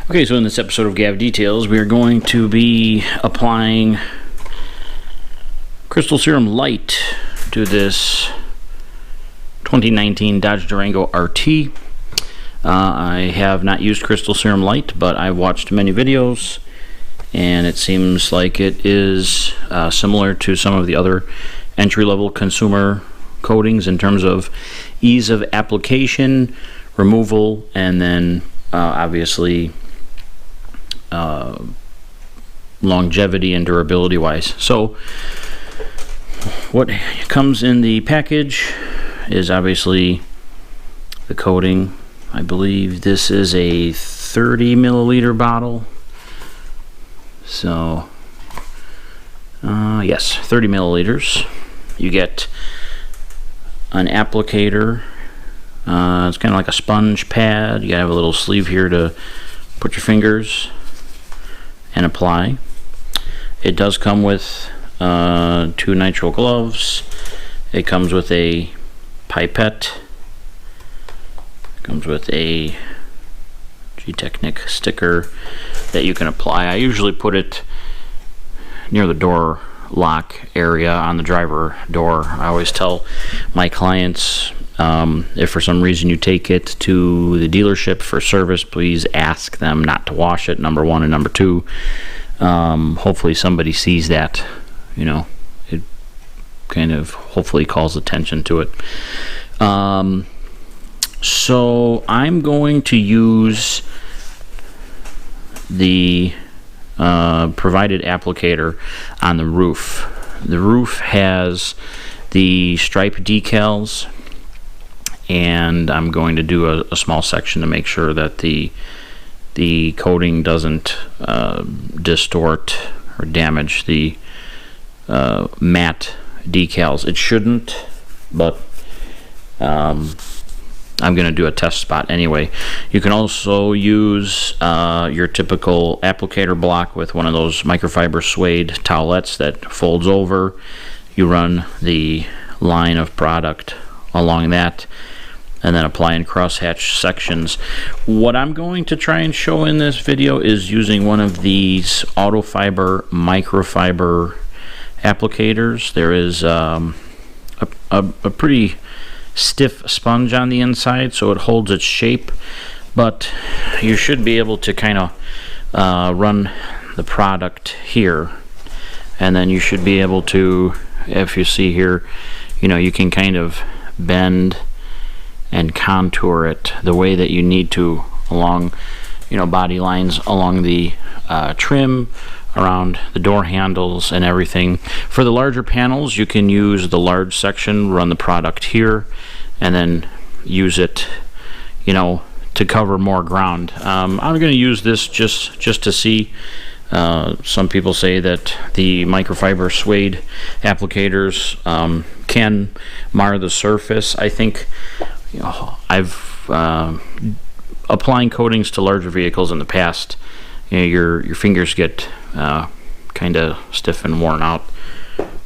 Okay, so in this episode of Gav Details, we are going to be applying Crystal Serum Light to this 2019 Dodge Durango RT. I have not used Crystal Serum Light, but I've watched many videos, and it seems like it is similar to some of the other entry-level consumer coatings in terms of ease of application, removal, and then obviously longevity and durability wise. So what comes in the package is obviously the coating. I believe this is a 30 milliliter bottle. So yes, 30 milliliters. You get an applicator. It's kind of like a sponge pad. You have a little sleeve here to put your fingers and apply. It does come with 2 nitrile gloves. It comes with a pipette. It comes with a GTechniq sticker that you can apply. I usually put it near the door lock area on the driver door. I always tell my clients, if for some reason you take it to the dealership for service, please ask them not to wash it, number one, and number two, hopefully somebody sees that, you know, it kind of hopefully calls attention to it. So I'm going to use the provided applicator on the roof. The roof has the stripe decals, and I'm going to do a small section to make sure that the coating doesn't distort or damage the matte decals. It shouldn't, but I'm going to do a test spot anyway. You can also use your typical applicator block with one of those microfiber suede towelettes that folds over. You run the line of product along that and then apply in crosshatch sections. What I'm going to try and show in this video is using one of these AutoFiber microfiber applicators. There is a pretty stiff sponge on the inside, so it holds its shape, but you should be able to kind of run the product here, and then you should be able to, if you see here, you know, you can kind of bend and contour it the way that you need to along, you know, body lines along the trim, around the door handles and everything. For the larger panels, you can use the large section, run the product here, and then use it, you know, to cover more ground. I'm going to use this just to see. Some people say that the microfiber suede applicators can mar the surface. I think, you know, I've applying coatings to larger vehicles in the past, you know, your fingers get kind of stiff and worn out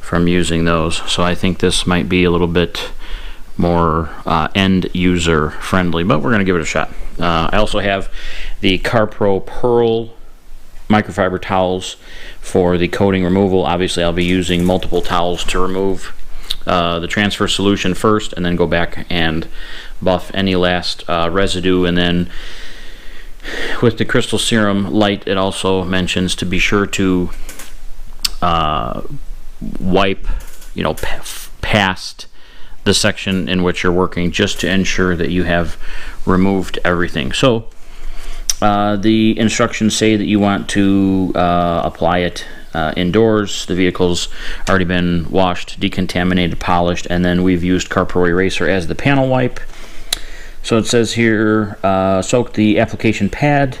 from using those. So I think this might be a little bit more end user friendly, but we're going to give it a shot. I also have the CarPro Pearl microfiber towels for the coating removal. Obviously I'll be using multiple towels to remove the transfer solution first, and then go back and buff any last residue. And then with the Crystal Serum Light, it also mentions to be sure to wipe, you know, past the section in which you're working, just to ensure that you have removed everything. So the instructions say that you want to apply it indoors. The vehicle's already been washed, decontaminated, polished, and then we've used CarPro Eraser as the panel wipe. So it says here, soak the application pad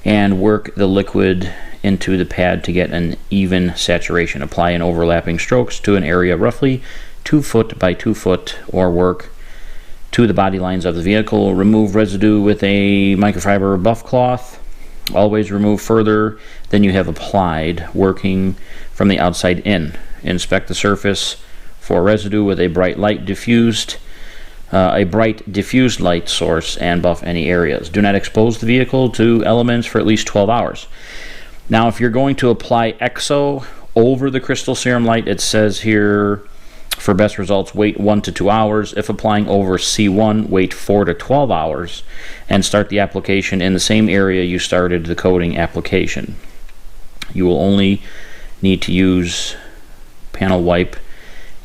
and work the liquid into the pad to get an even saturation. Apply in overlapping strokes to an area roughly 2 foot by 2 foot, or work to the body lines of the vehicle. Remove residue with a microfiber buff cloth. Always remove further than you have applied, working from the outside in. Inspect the surface for residue with a bright diffused light source, and buff any areas. Do not expose the vehicle to elements for at least 12 hours. Now, if you're going to apply EXO over the crystal serum light, it says here, for best results, wait 1 to 2 hours. If applying over C1, wait 4 to 12 hours, and start the application in the same area you started the coating application. You will only need to use panel wipe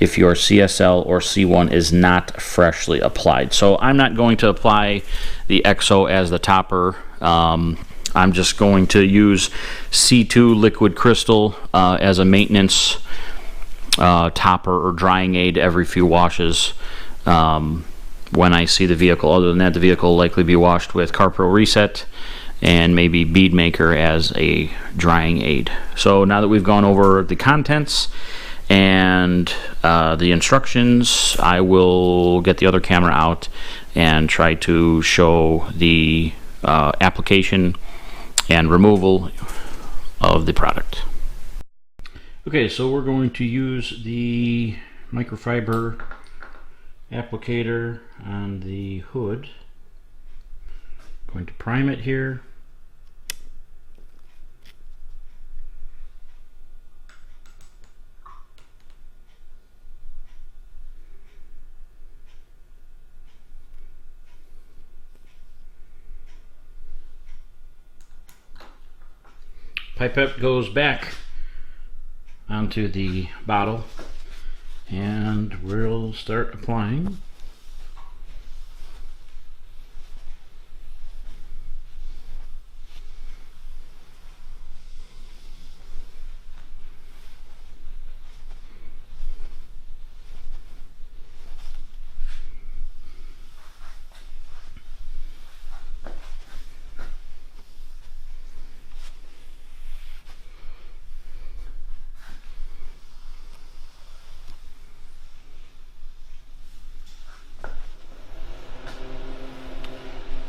if your CSL or C1 is not freshly applied. So I'm not going to apply the EXO as the topper. I'm just going to use C2 liquid crystal as a maintenance topper or drying aid every few washes when I see the vehicle. Other than that, the vehicle will likely be washed with CarPro Reset and maybe Bead Maker as a drying aid. So now that we've gone over the contents and the instructions, I will get the other camera out and try to show the application and removal of the product. Okay, so we're going to use the microfiber applicator on the hood. Going to prime it here. Pipette goes back onto the bottle, and we'll start applying.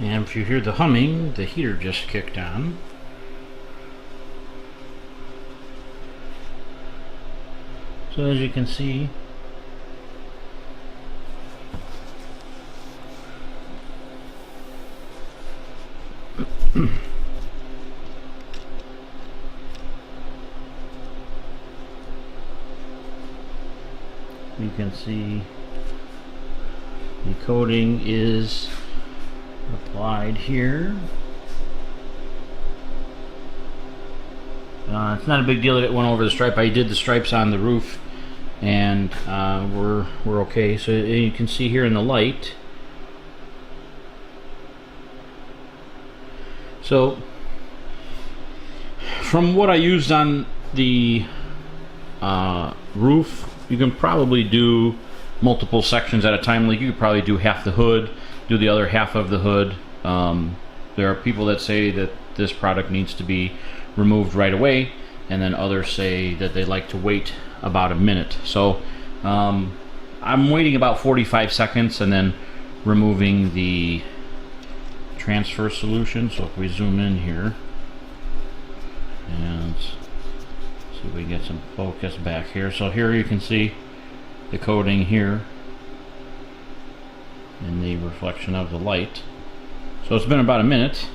And if you hear the humming, the heater just kicked on. So as you can see, you can see the coating is applied here. It's not a big deal that it went over the stripe. I did the stripes on the roof, and we're okay. So you can see here in the light. So from what I used on the roof, you can probably do multiple sections at a time. Like you could probably do half the hood, do the other half of the hood. There are people that say that this product needs to be removed right away, and then others say that they like to wait about a minute. So I'm waiting about 45 seconds and then removing the transfer solution. So if we zoom in here and see if we get some focus back here. So here you can see the coating here in the reflection of the light. So it's been about a minute.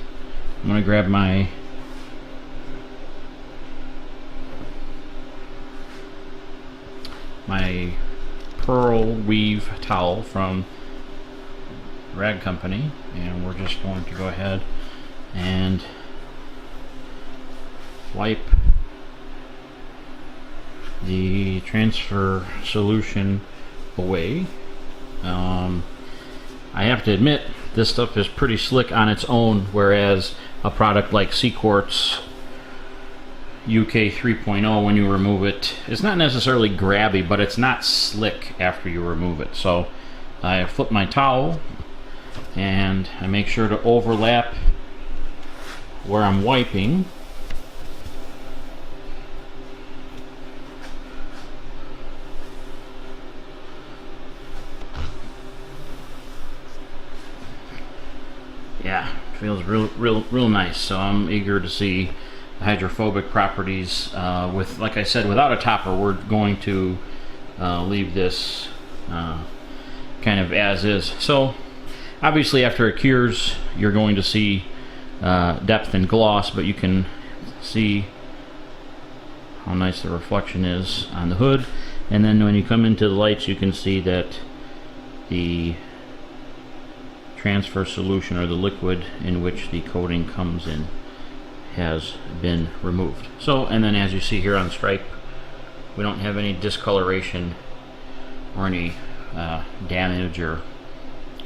I'm going to grab my pearl weave towel from Rag Company, and we're just going to go ahead and wipe the transfer solution away. I have to admit, this stuff is pretty slick on its own, whereas a product like CQuartz UK 3.0, when you remove it, it's not necessarily grabby, but it's not slick after you remove it. So I flip my towel and I make sure to overlap where I'm wiping. Yeah, feels real nice. So I'm eager to see the hydrophobic properties. With, like I said, without a topper, we're going to leave this kind of as is. So obviously after it cures, you're going to see depth and gloss, but you can see how nice the reflection is on the hood. And then when you come into the lights, you can see that the transfer solution, or the liquid in which the coating comes in, has been removed. So, and then as you see here on stripe, we don't have any discoloration or any damage or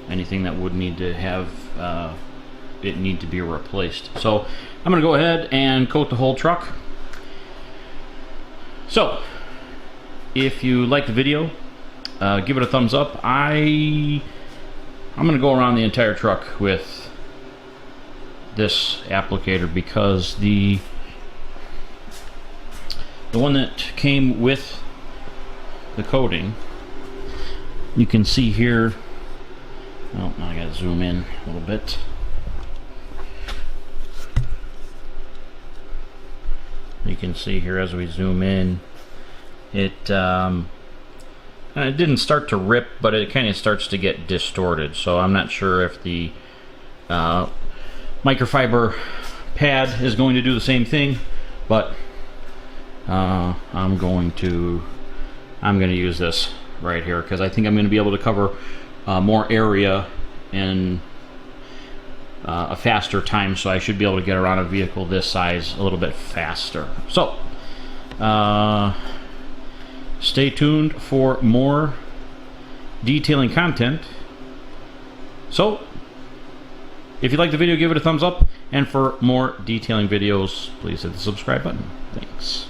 anything that would need to have it need to be replaced. So I'm going to go ahead and coat the whole truck. So if you like the video, give it a thumbs up. I'm going to go around the entire truck with this applicator, because the one that came with the coating, you can see here, oh, now I gotta zoom in a little bit. You can see here as we zoom in, it didn't start to rip, but it kind of starts to get distorted. So I'm not sure if the microfiber pad is going to do the same thing, but I'm going to use this right here, because I think I'm going to be able to cover more area in a faster time, so I should be able to get around a vehicle this size a little bit faster. So stay tuned for more detailing content. So if you like the video, give it a thumbs up, and for more detailing videos, please hit the subscribe button. Thanks.